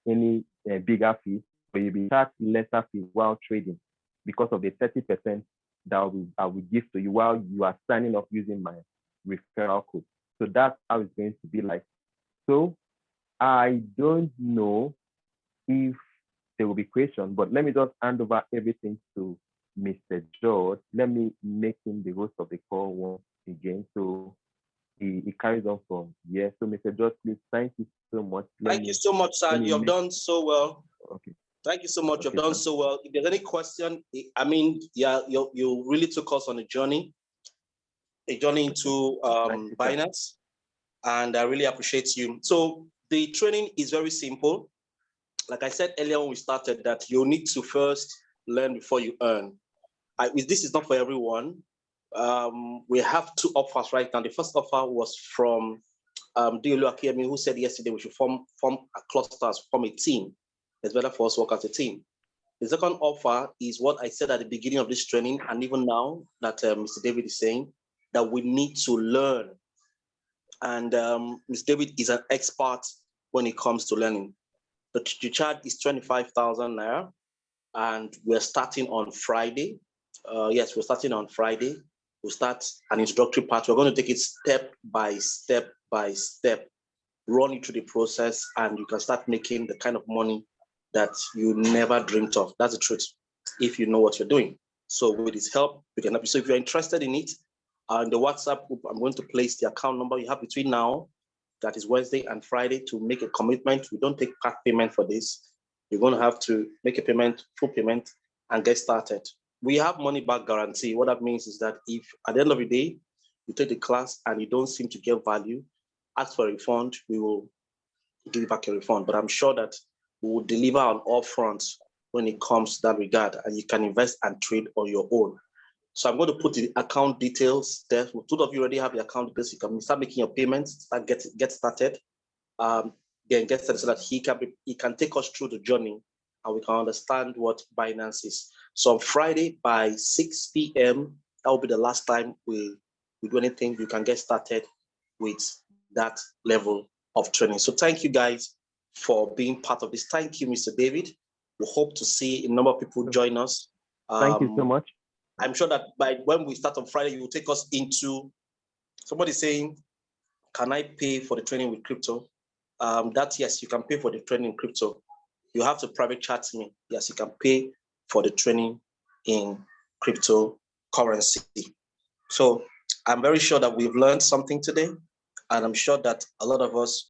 any bigger fee, but you'll be charged lesser fee while trading because of the 30% that I will give to you while you are signing up using my referral code. So that's how it's going to be like. So I don't know if there will be questions, but let me just hand over everything to Mr. George. Let me make him the host of the call once again. So he carries on from here. So Mr. George, please, thank you so much. Thank you so much, sir. You have done so well. Okay. Thank you so much. You've done so well. If there's any question, I mean, yeah, you really took us on a journey into Binance, and I really appreciate you. So the training is very simple. Like I said earlier when we started, that you need to first learn before you earn. This is not for everyone. We have 2 offers right now. The first offer was from Diolu Akemi, who said yesterday we should form clusters, form a team. It's better for us to work as a team. The second offer is what I said at the beginning of this training, and even now that Mr. David is saying, that we need to learn. And Mr. David is an expert when it comes to learning. The charge is 25,000 Naira, and we're starting on Friday. Yes, we're starting on Friday. We'll start an introductory part. We're going to take it step by step by step, run you through the process, and you can start making the kind of money that you never dreamt of. That's the truth, if you know what you're doing. So with his help, we can help you. So if you're interested in it, In the WhatsApp group, I'm going to place the account number you have between now, that is Wednesday and Friday, to make a commitment. We don't take part payment for this. You're going to have to make a payment, full payment, and get started. We have money back guarantee. What that means is that if at the end of the day, you take the class and you don't seem to get value, ask for a refund, we will give you back a refund. But I'm sure that we will deliver on all fronts when it comes to that regard, and you can invest and trade on your own. So I'm going to put the account details there. Two of you already have the account details. You can start making your payments, start get started. Then get started so that he can take us through the journey and we can understand what Binance is. So on Friday by 6 p.m., that will be the last time we do anything. You can get started with that level of training. So thank you guys for being part of this. Thank you, Mr. David. We hope to see a number of people join us. Thank you so much. I'm sure that by when we start on Friday, you will take us into somebody saying, can I pay for the training with crypto? Yes, you can pay for the training in crypto. You have to private chat me. Yes, you can pay for the training in cryptocurrency. So I'm very sure that we've learned something today. And I'm sure that a lot of us